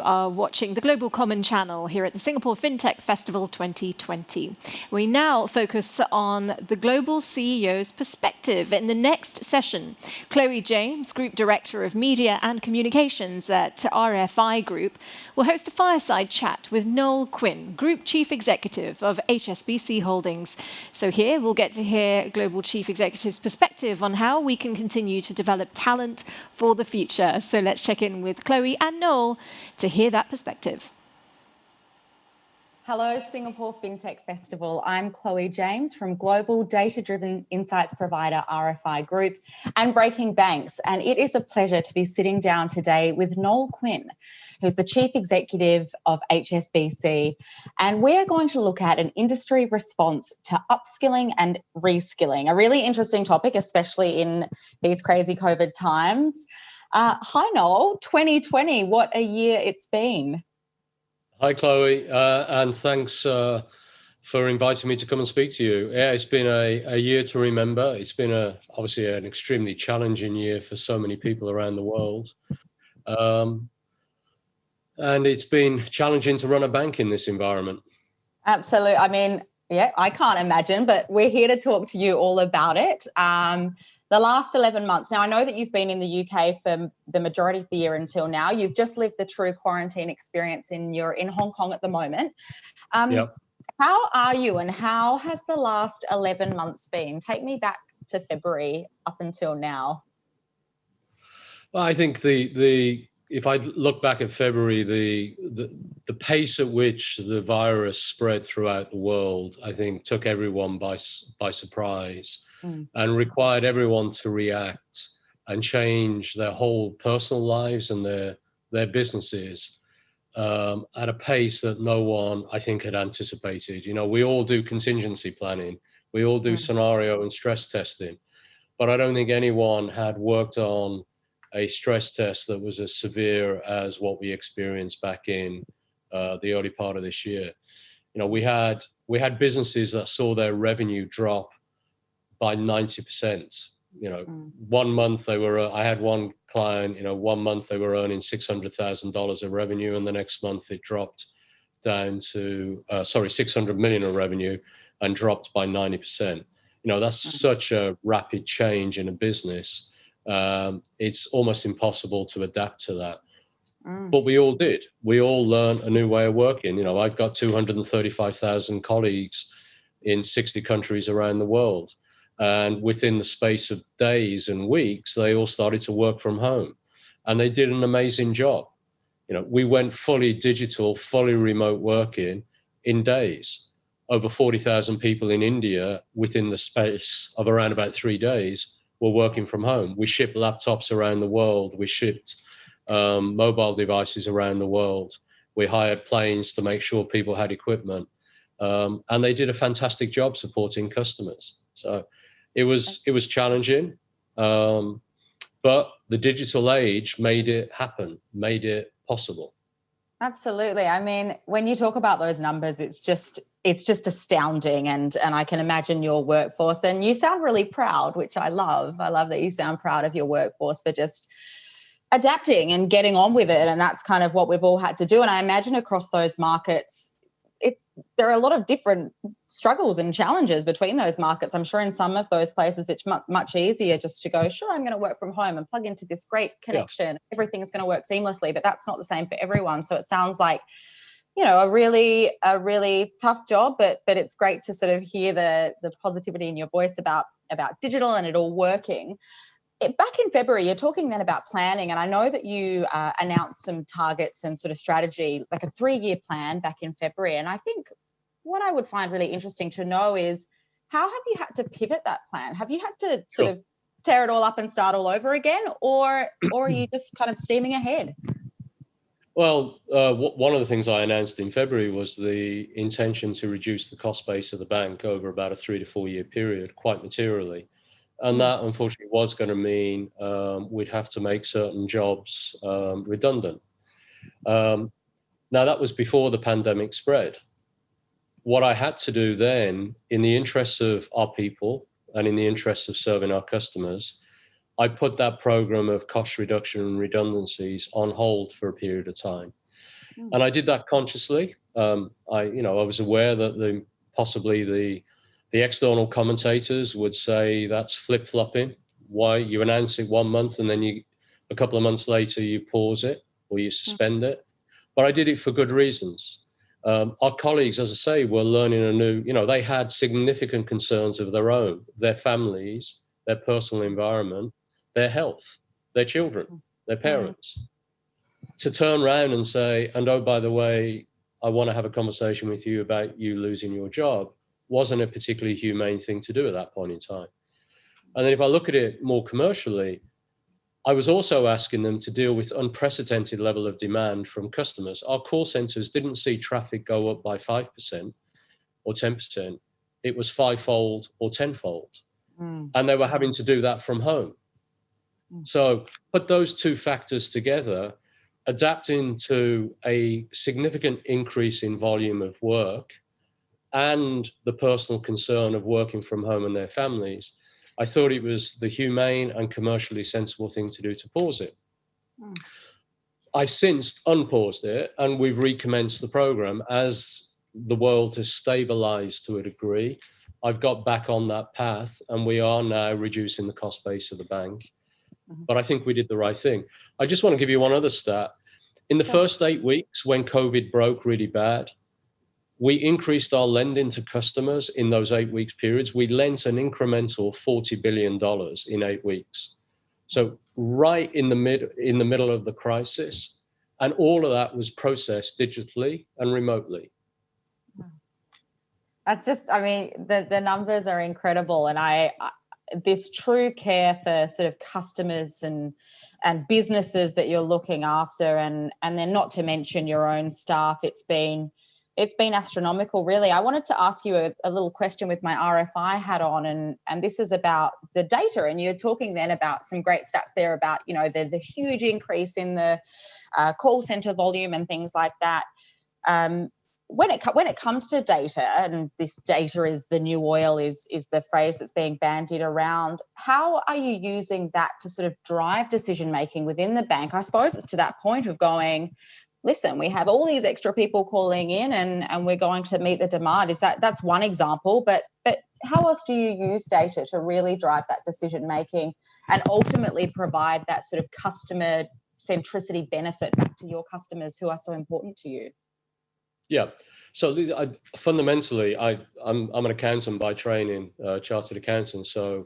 You are watching the Global Common channel here at the Singapore FinTech Festival 2020. We now focus on the global CEO's perspective. In the next session, Chloe James, Group Director of Media and Communications at RFI Group, will host a fireside chat with Noel Quinn, Group Chief Executive of HSBC Holdings. So here we'll get to hear Global Chief Executive's perspective on how we can continue to develop talent for the future. So let's check in with Chloe and Noel to hear that perspective. Hello, Singapore FinTech Festival. I'm Chloe James from global data-driven insights provider RFI Group and Breaking Banks. And it is a pleasure to be sitting down today with Noel Quinn, who's the Chief Executive of HSBC. And we're going to look at an industry response to upskilling and reskilling, a really interesting topic, especially in these crazy COVID times. Hi, Noel. 2020, what a year it's been. Hi, Chloe, and thanks for inviting me to come and speak to you. Yeah, it's been a year to remember. It's been obviously an extremely challenging year for so many people around the world. And it's been challenging to run a bank in this environment. Absolutely. I mean, yeah, I can't imagine, but we're here to talk to you all about it. The last 11 months. Now, I know that you've been in the UK for the majority of the year until now. You've just lived the true quarantine experience you're in Hong Kong at the moment. Yep. How are you and how has the last 11 months been? Take me back to February up until now. Well, I think if I look back at February, the pace at which the virus spread throughout the world, I think took everyone by surprise. And required everyone to react and change their whole personal lives and their businesses at a pace that no one, I think, had anticipated. You know, we all do contingency planning, we all do scenario and stress testing, but I don't think anyone had worked on a stress test that was as severe as what we experienced back in the early part of this year. You know, we had businesses that saw their revenue drop by 90%. You know, 1 month I had one client, you know, 1 month they were earning $600,000 of revenue, and the next month it dropped down to, 600 million of revenue and dropped by 90%. You know, that's such a rapid change in a business. It's almost impossible to adapt to that. But we all did. We all learned a new way of working. You know, I've got 235,000 colleagues in 60 countries around the world. And within the space of days and weeks, they all started to work from home. And they did an amazing job. You know, we went fully digital, fully remote working in days. Over 40,000 people in India within the space of around about 3 days were working from home. We shipped laptops around the world. We shipped mobile devices around the world. We hired planes to make sure people had equipment. And they did a fantastic job supporting customers. So it was challenging, but the digital age made it happen, made it possible. Absolutely. I mean, when you talk about those numbers, it's just astounding, and I can imagine your workforce. And you sound really proud, which I love. I love that you sound proud of your workforce for just adapting and getting on with it. And that's kind of what we've all had to do. And I imagine across those markets, there are a lot of different struggles and challenges between those markets. I'm sure in some of those places it's much easier just to go, sure, I'm going to work from home and plug into this great connection. Yeah. Everything is going to work seamlessly, but that's not the same for everyone. So it sounds like, you know, a really tough job, but it's great to sort of hear the positivity in your voice about digital and it all working. Back in February, you're talking then about planning, and I know that you announced some targets and sort of strategy, like a 3-year plan back in February. And I think what I would find really interesting to know is how have you had to pivot that plan? Have you had to sort of tear it all up and start all over again, or are you just kind of steaming ahead? Well, one of the things I announced in February was the intention to reduce the cost base of the bank over about a 3 to 4 year period quite materially. And that, unfortunately, was going to mean we'd have to make certain jobs redundant. Now, that was before the pandemic spread. What I had to do then, in the interests of our people and in the interests of serving our customers, I put that program of cost reduction and redundancies on hold for a period of time. And I did that consciously. I was aware that possibly the external commentators would say that's flip-flopping. Why you announce it 1 month and then a couple of months later you pause it or you suspend it. But I did it for good reasons. Our colleagues, as I say, were learning they had significant concerns of their own, their families, their personal environment, their health, their children, their parents. To turn around and say, and oh, by the way, I want to have a conversation with you about you losing your job, wasn't a particularly humane thing to do at that point in time. And then if I look at it more commercially, I was also asking them to deal with unprecedented level of demand from customers. Our call centers didn't see traffic go up by 5% or 10%. It was 5-fold or 10-fold. And they were having to do that from home. So put those two factors together, adapting to a significant increase in volume of work and the personal concern of working from home and their families, I thought it was the humane and commercially sensible thing to do to pause it. I've since unpaused it and we've recommenced the program as the world has stabilized to a degree. I've got back on that path and we are now reducing the cost base of the bank. But I think we did the right thing. I just want to give you one other stat. In the first 8 weeks when COVID broke really bad, we increased our lending to customers in those 8 weeks periods. We lent an incremental $40 billion in 8 weeks. So right in the middle of the crisis, and all of that was processed digitally and remotely. That's just, the numbers are incredible. And this true care for sort of customers and businesses that you're looking after, and then not to mention your own staff, it's been astronomical, really. I wanted to ask you a little question with my RFI hat on, and this is about the data. And you're talking then about some great stats there about, the huge increase in the call center volume and things like that. When it comes to data, and this data is the new oil, is the phrase that's being bandied around, how are you using that to sort of drive decision making within the bank? I suppose it's to that point of going, listen, we have all these extra people calling in and we're going to meet the demand. That's one example, but how else do you use data to really drive that decision making and ultimately provide that sort of customer centricity benefit back to your customers who are so important to you? Yeah. So fundamentally, I'm an accountant by training, chartered accountant. So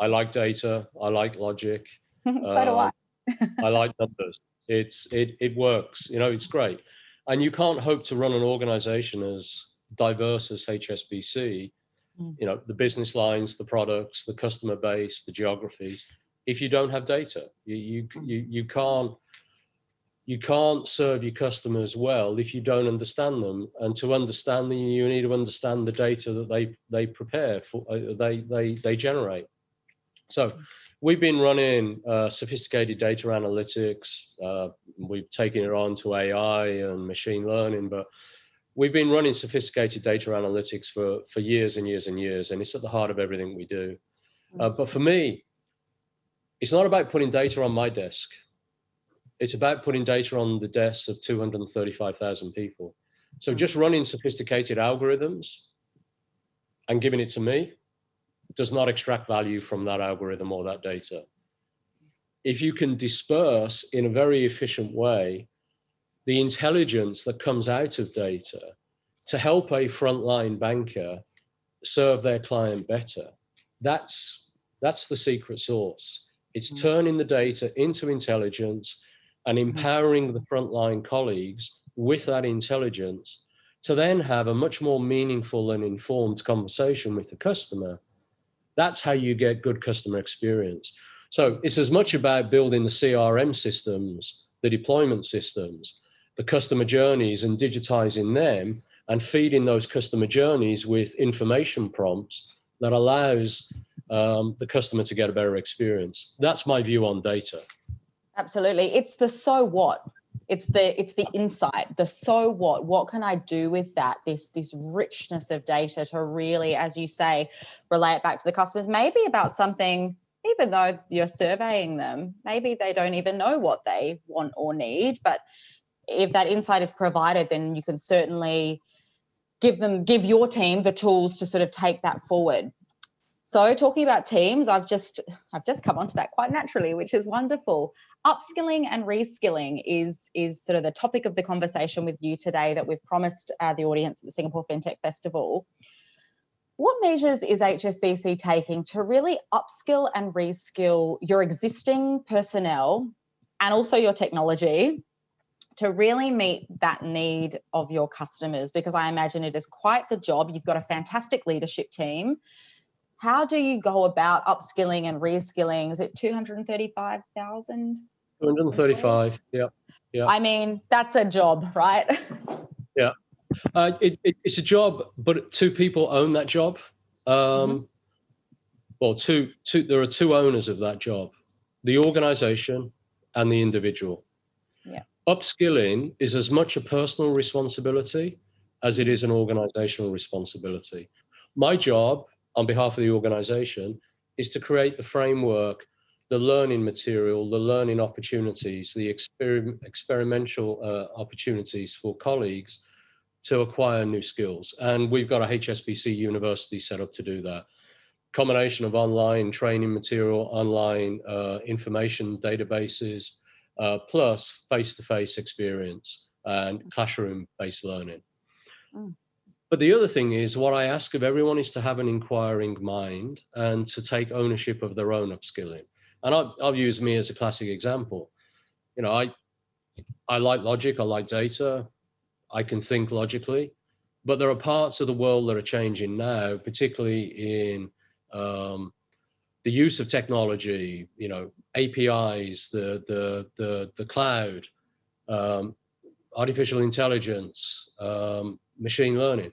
I like data. I like logic. So do I. I like numbers. It works. It's great. And you can't hope to run an organization as diverse as HSBC, the business lines, the products, the customer base, the geographies, if you don't have data. You can't serve your customers well if you don't understand them. And to understand them, you need to understand the data that they prepare for, they generate. So we've been running sophisticated data analytics. We've taken it on to AI and machine learning, but we've been running sophisticated data analytics for years and years and years, and it's at the heart of everything we do. But for me, it's not about putting data on my desk. It's about putting data on the desks of 235,000 people. So just running sophisticated algorithms and giving it to me does not extract value from that algorithm or that data. If you can disperse in a very efficient way the intelligence that comes out of data to help a frontline banker serve their client better, that's the secret sauce. It's turning the data into intelligence and empowering the frontline colleagues with that intelligence to then have a much more meaningful and informed conversation with the customer. That's how you get good customer experience. So it's as much about building the CRM systems, the deployment systems, the customer journeys, and digitizing them and feeding those customer journeys with information prompts that allows the customer to get a better experience. That's my view on data. Absolutely. It's the so what. It's the insight, the so what can I do with that, this richness of data to really, as you say, relay it back to the customers, maybe about something, even though you're surveying them, maybe they don't even know what they want or need, but if that insight is provided, then you can certainly give your team the tools to sort of take that forward. So talking about teams, I've just come onto that quite naturally, which is wonderful. Upskilling and reskilling is sort of the topic of the conversation with you today that we've promised the audience at the Singapore FinTech Festival. What measures is HSBC taking to really upskill and reskill your existing personnel and also your technology to really meet that need of your customers? Because I imagine it is quite the job. You've got a fantastic leadership team. How do you go about upskilling and reskilling? Is it 235,000? 235, yeah. I mean, that's a job, right? Yeah. It's a job, but two people own that job. Well, there are two owners of that job, the organization and the individual. Yeah. Upskilling is as much a personal responsibility as it is an organizational responsibility. My job on behalf of the organization is to create the framework, the learning material, the learning opportunities, the experimental opportunities for colleagues to acquire new skills. And we've got a HSBC university set up to do that. Combination of online training material, online information databases, plus face-to-face experience and classroom-based learning. But the other thing is, what I ask of everyone is to have an inquiring mind and to take ownership of their own upskilling. And I'll use me as a classic example. You know, I like logic, I like data, I can think logically, but there are parts of the world that are changing now, particularly in the use of technology, you know, APIs, the cloud, artificial intelligence, machine learning.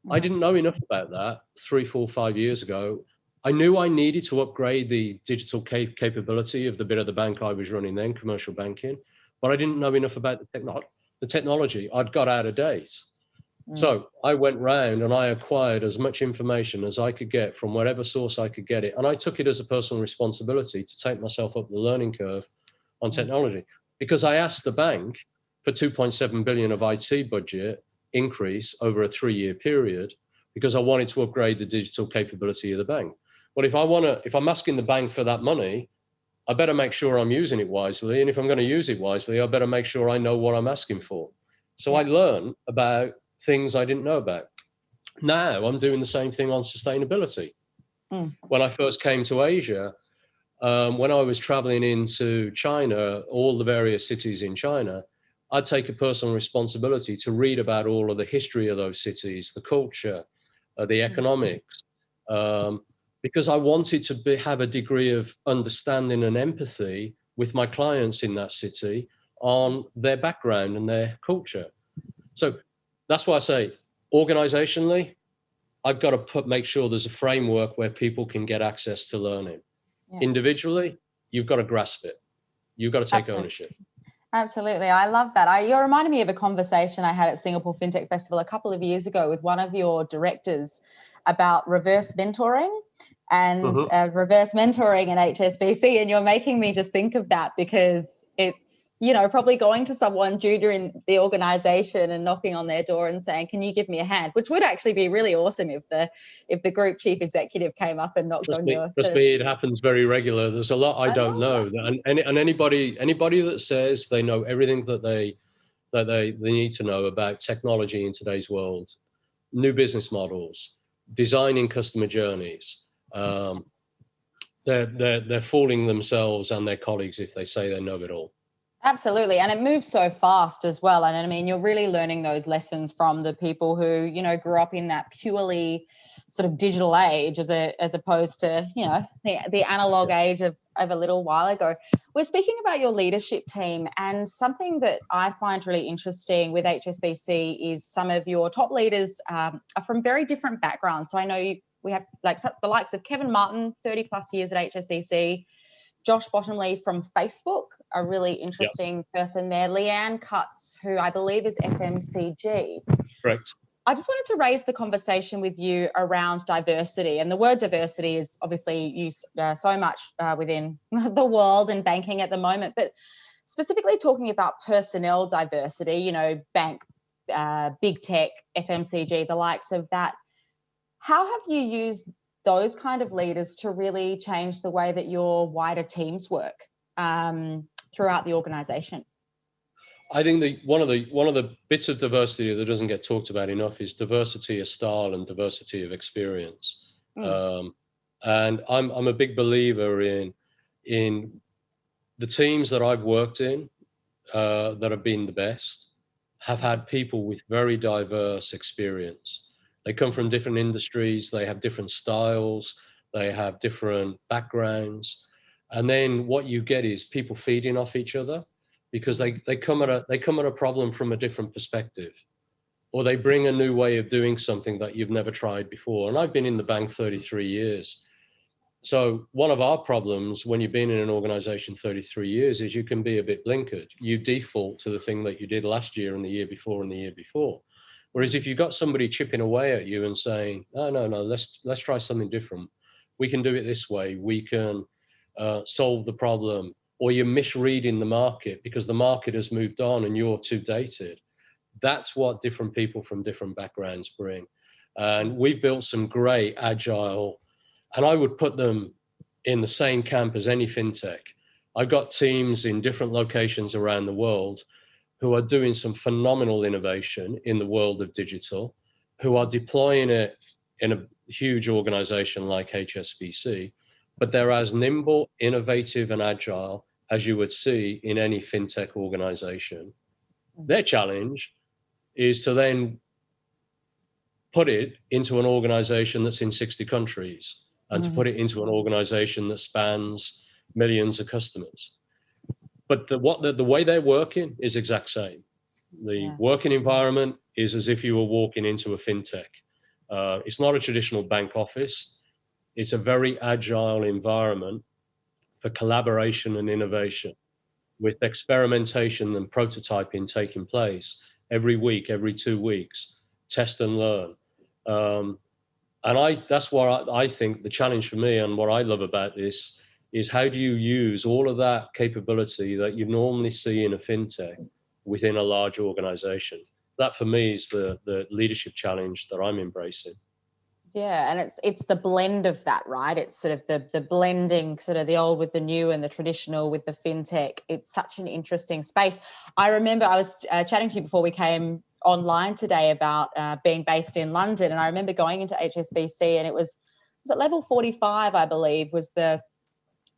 I didn't know enough about that 3, 4, 5 years ago. I knew I needed to upgrade the digital capability of the bit of the bank I was running then, commercial banking, but I didn't know enough about the technology. I'd got out of date. So I went round and I acquired as much information as I could get from whatever source I could get it. And I took it as a personal responsibility to take myself up the learning curve on technology, because I asked the bank for 2.7 billion of IT budget increase over a 3-year period because I wanted to upgrade the digital capability of the bank. Well, if I'm asking the bank for that money, I better make sure I'm using it wisely. And if I'm going to use it wisely, I better make sure I know what I'm asking for. So I learned about things I didn't know about. Now I'm doing the same thing on sustainability. When I first came to Asia, when I was traveling into China, all the various cities in China, I'd take a personal responsibility to read about all of the history of those cities, the culture, the economics, because I wanted to have a degree of understanding and empathy with my clients in that city on their background and their culture. So that's why I say, organizationally, I've got to make sure there's a framework where people can get access to learning. Yeah. Individually, you've got to grasp it. You've got to take ownership. Absolutely. I love that. You're reminding me of a conversation I had at Singapore FinTech Festival a couple of years ago with one of your directors about reverse mentoring and reverse mentoring in HSBC. And you're making me just think of that, because it's, you know, probably going to someone junior in the organization and knocking on their door and saying, can you give me a hand? Which would actually be really awesome if the group chief executive came up and knocked on your door. Trust me, it happens very regular. There's a lot I don't know. And anybody that says they know everything that they need to know about technology in today's world, new business models, designing customer journeys, they're fooling themselves and their colleagues if they say they know it all. Absolutely. And it moves so fast as well. And I mean, you're really learning those lessons from the people who, you know, grew up in that purely sort of digital age as opposed to, you know, the analog age of a little while ago. We're speaking about your leadership team, and something that I find really interesting with HSBC is some of your top leaders are from very different backgrounds. So I know we have like the likes of Kevin Martin, 30 plus years at HSBC, Josh Bottomley from Facebook, a really interesting person there, Leanne Cutts, who I believe is FMCG. Correct. I just wanted to raise the conversation with you around diversity. And the word diversity is obviously used so much within the world and banking at the moment. But specifically talking about personnel diversity, bank, big tech, FMCG, the likes of that. How have you used those kind of leaders to really change the way that your wider teams work throughout the organisation? I think one of the bits of diversity that doesn't get talked about enough is diversity of style and diversity of experience. And I'm a big believer in the teams that I've worked in that have been the best have had people with very diverse experience. They come from different industries, they have different styles, they have different backgrounds. And then what you get is people feeding off each other, because they come at a problem from a different perspective, or they bring a new way of doing something that you've never tried before. And I've been in the bank 33 years. So one of our problems when you've been in an organization 33 years is you can be a bit blinkered. You default to the thing that you did last year and the year before and the year before. Whereas if you've got somebody chipping away at you and saying, no, let's try something different. We can do it this way. We can solve the problem. Or you're misreading the market because the market has moved on and you're too dated. That's what different people from different backgrounds bring. And we've built some great agile, and I would put them in the same camp as any fintech. I've got teams in different locations around the world who are doing some phenomenal innovation in the world of digital, who are deploying it in a huge organization like HSBC, but they're as nimble, innovative, and agile as you would see in any fintech organization. Their challenge is to then put it into an organization that's in 60 countries and to put it into an organization that spans millions of customers. But the way they're working is exact same. The working environment is as if you were walking into a fintech. It's not a traditional bank office. It's a very agile environment for collaboration and innovation, with experimentation and prototyping taking place every week, every 2 weeks, test and learn. And that's what I think the challenge for me, and what I love about this, is how do you use all of that capability that you normally see in a fintech within a large organization? That for me is the leadership challenge that I'm embracing. Yeah, and it's the blend of that, right? It's sort of the blending, sort of the old with the new and the traditional with the fintech. It's such an interesting space. I remember I was chatting to you before we came online today about being based in London, and I remember going into HSBC, and it was at level 45, I believe, was the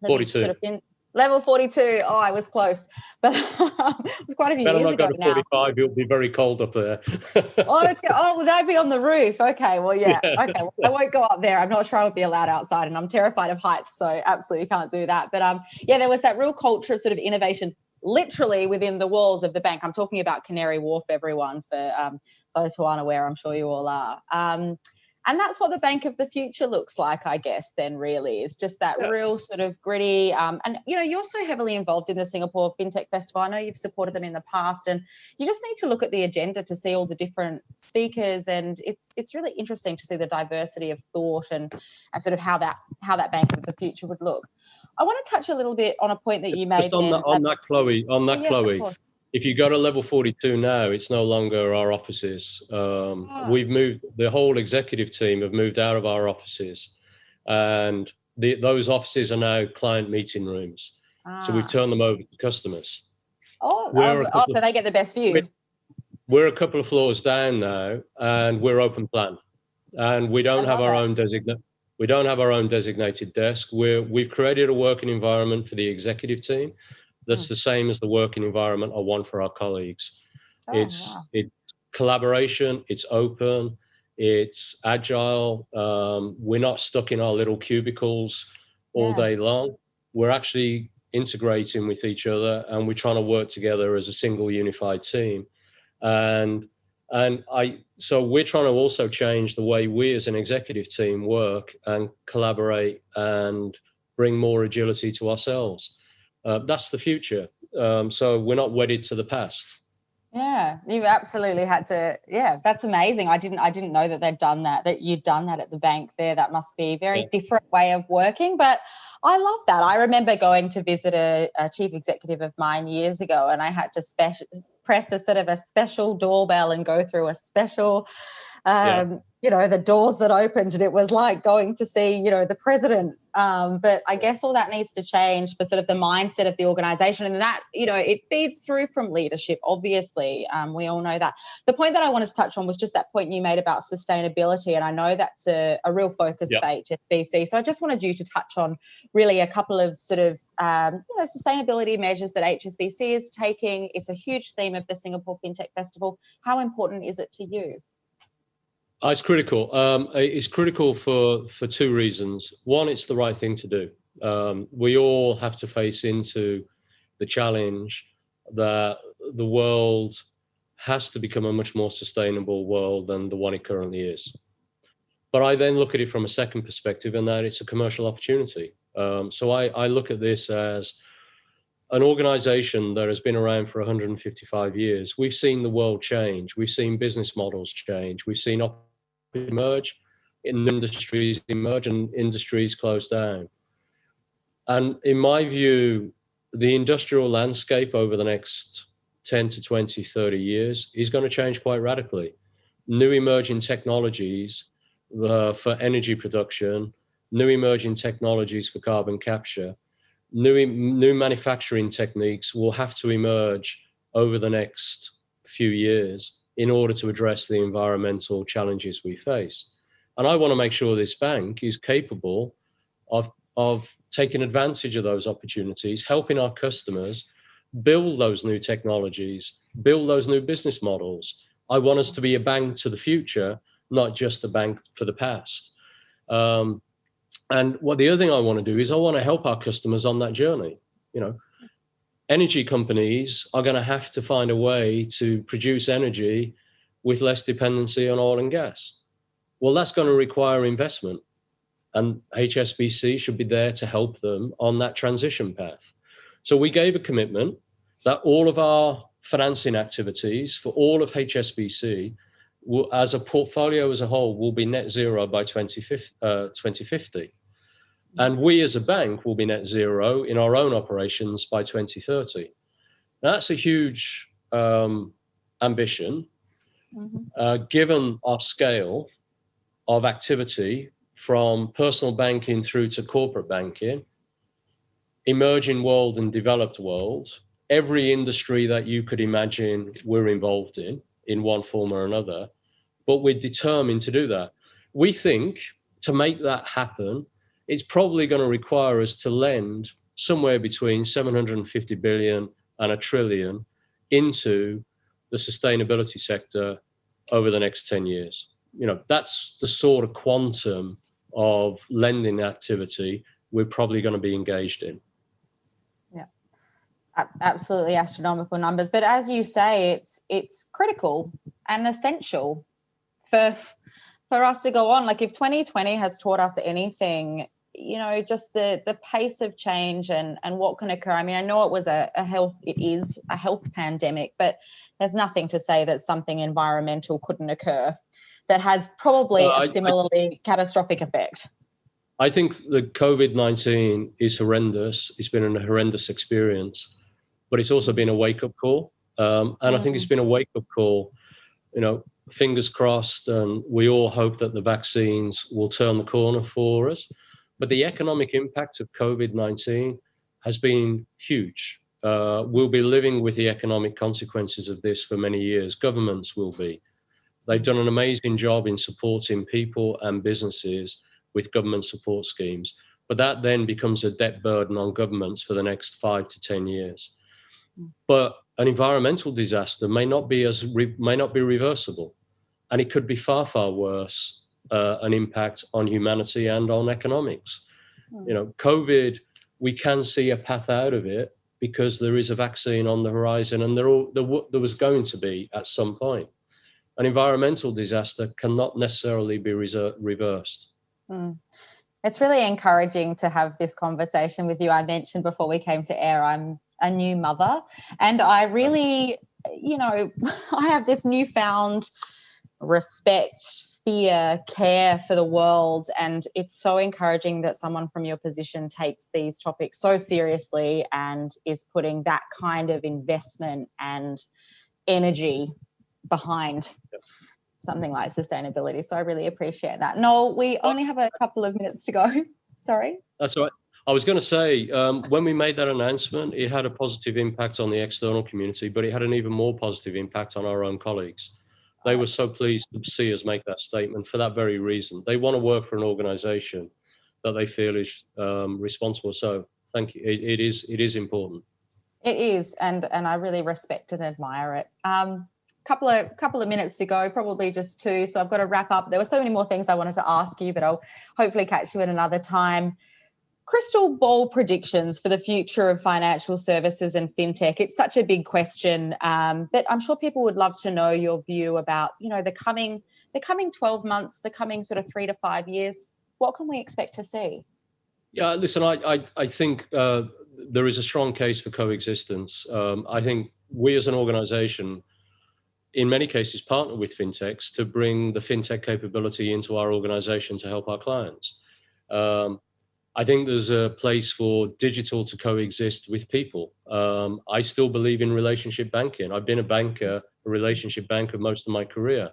42. Sort of level 42. Oh, I was close, but it was quite a few years ago now. 45, it'll be very cold up there. Would I be on the roof? Okay, well, yeah. Okay, well, I won't go up there. I'm not sure I would be allowed outside, and I'm terrified of heights, so absolutely can't do that. But there was that real culture of sort of innovation, literally within the walls of the bank. I'm talking about Canary Wharf, everyone, for those who aren't aware. I'm sure you all are. And that's what the bank of the future looks like, I guess, then really, is just that real sort of gritty. And, you're so heavily involved in the Singapore FinTech Festival. I know you've supported them in the past, and you just need to look at the agenda to see all the different speakers. And it's really interesting to see the diversity of thought and sort of how that bank of the future would look. I want to touch a little bit on a point that you made. Just on that, Chloe, if you go to level 42 now, it's no longer our offices. We've moved, the whole executive team have moved out of our offices, and those offices are now client meeting rooms. So we've turned them over to customers. So they get the best view. We're a couple of floors down now, and we're open plan, and we don't have our own designated desk. We've created a working environment for the executive team that's the same as the working environment I want for our colleagues. It's collaboration, it's open, it's agile. We're not stuck in our little cubicles all day long. We're actually integrating with each other, and we're trying to work together as a single unified team. So we're trying to also change the way we as an executive team work and collaborate and bring more agility to ourselves. That's the future. So we're not wedded to the past. Yeah, you absolutely had to. Yeah, that's amazing. I didn't know that they'd done that, that you'd done that at the bank there. That must be a very different way of working. But I love that. I remember going to visit a chief executive of mine years ago, and I had to press a sort of a special doorbell and go through a special, the doors that opened, and it was like going to see, the president. But I guess all that needs to change for sort of the mindset of the organization, and that, it feeds through from leadership, obviously. We all know that. The point that I wanted to touch on was just that point you made about sustainability, and I know that's a real focus for HSBC. So I just wanted you to touch on really a couple of sort of, sustainability measures that HSBC is taking. It's a huge theme of the Singapore FinTech Festival. How important is it to you? It's critical. It's critical for two reasons. One, it's the right thing to do. We all have to face into the challenge that the world has to become a much more sustainable world than the one it currently is. But I then look at it from a second perspective, and that it's a commercial opportunity. So I look at this as an organization that has been around for 155 years. We've seen the world change. We've seen business models change. We've seen emerge, in industries emerge, and industries close down. And in my view, the industrial landscape over the next 10 to 20, 30 years is going to change quite radically. New emerging technologies for energy production, new emerging technologies for carbon capture, new manufacturing techniques will have to emerge over the next few years in order to address the environmental challenges we face. And I want to make sure this bank is capable of taking advantage of those opportunities, helping our customers build those new technologies, build those new business models. I want us to be a bank to the future, not just a bank for the past. And what the other thing I want to do is I want to help our customers on that journey. Energy companies are going to have to find a way to produce energy with less dependency on oil and gas. Well, that's going to require investment, and HSBC should be there to help them on that transition path. So we gave a commitment that all of our financing activities for all of HSBC will, as a portfolio as a whole, will be net zero by 2050. And we as a bank will be net zero in our own operations by 2030. Now, that's a huge ambition, given our scale of activity from personal banking through to corporate banking, emerging world and developed world. Every industry that you could imagine we're involved in one form or another, but we're determined to do that. We think to make that happen, it's probably going to require us to lend somewhere between 750 billion and $1 trillion into the sustainability sector over the next 10 years. That's the sort of quantum of lending activity we're probably going to be engaged in. Yeah, absolutely astronomical numbers. But as you say, it's critical and essential for us to go on. Like, if 2020 has taught us anything, just the pace of change and what can occur. I mean, I know it is a health pandemic, but there's nothing to say that something environmental couldn't occur that has probably a similarly catastrophic effect. I think the COVID-19 is horrendous. It's been a horrendous experience, but it's also been a wake-up call. And I think it's been a wake-up call, fingers crossed, and we all hope that the vaccines will turn the corner for us. But the economic impact of COVID-19 has been huge. We'll be living with the economic consequences of this for many years. Governments will be. They've done an amazing job in supporting people and businesses with government support schemes, but that then becomes a debt burden on governments for the next 5 to 10 years. But an environmental disaster may not be reversible, and it could be far, far worse, an impact on humanity and on economics. COVID, we can see a path out of it because there is a vaccine on the horizon, and there was going to be at some point. An environmental disaster cannot necessarily be reversed. It's really encouraging to have this conversation with you. I mentioned before we came to air, I'm a new mother, and I really, I have this newfound respect fear, care for the world. And it's so encouraging that someone from your position takes these topics so seriously and is putting that kind of investment and energy behind something like sustainability. So I really appreciate that. Noel, we only have a couple of minutes to go. Sorry. That's all right. I was going to say, when we made that announcement, it had a positive impact on the external community, but it had an even more positive impact on our own colleagues. They were so pleased to see us make that statement for that very reason. They want to work for an organization that they feel is responsible. So thank you. It is important. It is, and I really respect and admire it. Couple of minutes to go, probably just 2. So I've got to wrap up. There were so many more things I wanted to ask you, but I'll hopefully catch you at another time. Crystal ball predictions for the future of financial services and fintech. It's such a big question, but I'm sure people would love to know your view about, the coming 12 months, the coming sort of 3 to 5 years. What can we expect to see? Yeah, listen, I think there is a strong case for coexistence. I think we as an organization, in many cases, partner with fintechs to bring the fintech capability into our organization to help our clients. I think there's a place for digital to coexist with people. I still believe in relationship banking. I've been a relationship banker most of my career.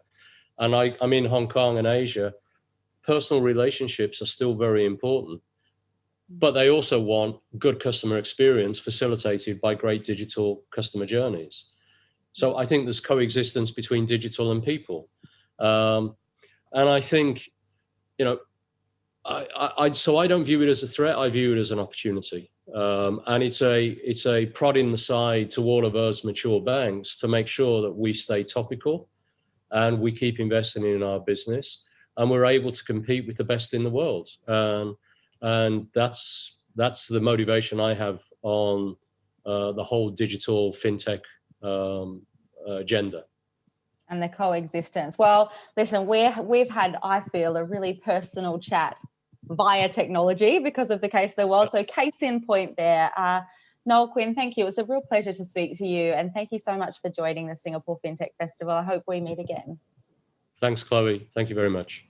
And I'm in Hong Kong and Asia. Personal relationships are still very important, but they also want good customer experience facilitated by great digital customer journeys. So I think there's coexistence between digital and people. And I think, so I don't view it as a threat. I view it as an opportunity, and it's a prod in the side to all of us mature banks to make sure that we stay topical, and we keep investing in our business, and we're able to compete with the best in the world. And that's the motivation I have on the whole digital fintech agenda. And the coexistence. Well, listen, we've had, I feel, a really personal chat via technology because of the case of the world. So case in point there. Noel, Quinn, thank you. It was a real pleasure to speak to you. And thank you so much for joining the Singapore FinTech Festival. I hope we meet again. Thanks, Chloe. Thank you very much.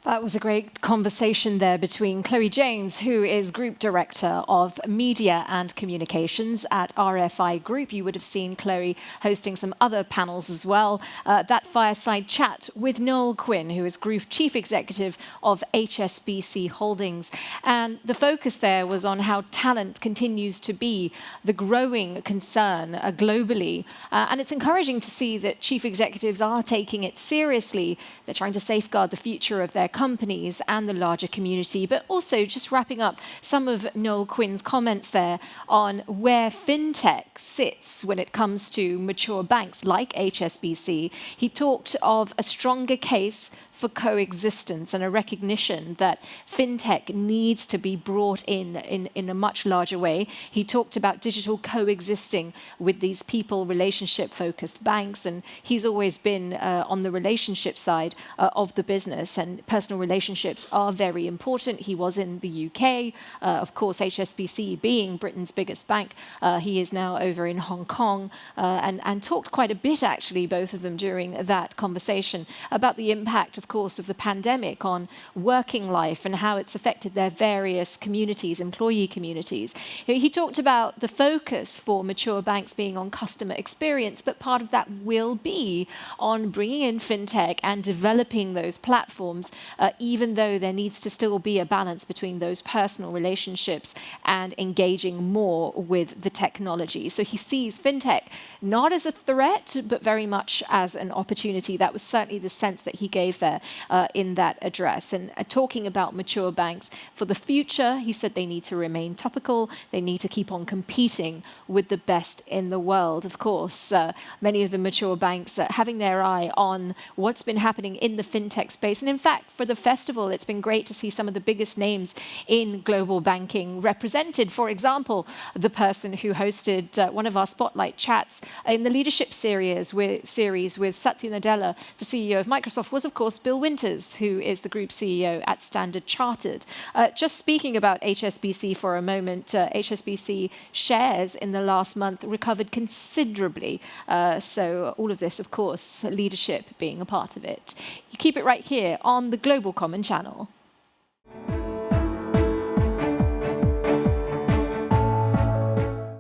That was a great conversation there between Chloe James, who is Group Director of Media and Communications at RFI Group. You would have seen Chloe hosting some other panels as well. That fireside chat with Noel Quinn, who is Group Chief Executive of HSBC Holdings. And the focus there was on how talent continues to be the growing concern globally. And it's encouraging to see that chief executives are taking it seriously. They're trying to safeguard the future of their companies and the larger community, but also just wrapping up some of Noel Quinn's comments there on where fintech sits when it comes to mature banks like HSBC. He talked of a stronger case for coexistence and a recognition that fintech needs to be brought in a much larger way. He talked about digital coexisting with these people relationship-focused banks, and he's always been on the relationship side of the business, and personal relationships are very important. He was in the UK, of course, HSBC being Britain's biggest bank. He is now over in Hong Kong, and talked quite a bit, actually, both of them during that conversation, about the impact, of course, of the pandemic on working life and how it's affected their various communities, employee communities. He talked about the focus for mature banks being on customer experience, but part of that will be on bringing in fintech and developing those platforms, even though there needs to still be a balance between those personal relationships and engaging more with the technology. So he sees fintech not as a threat, but very much as an opportunity. That was certainly the sense that he gave there in that address. And talking about mature banks for the future, he said they need to remain topical. They need to keep on competing with the best in the world. Of course, many of the mature banks having their eye on what's been happening in the fintech space. And in fact, for the festival, it's been great to see some of the biggest names in global banking represented. For example, the person who hosted one of our spotlight chats in the leadership series with Satya Nadella, the CEO of Microsoft, was, of course, Bill Bill Winters, who is the Group CEO at Standard Chartered. Just speaking about HSBC for a moment, HSBC shares in the last month recovered considerably. So all of this, of course, leadership being a part of it. You keep it right here on the Global Common channel.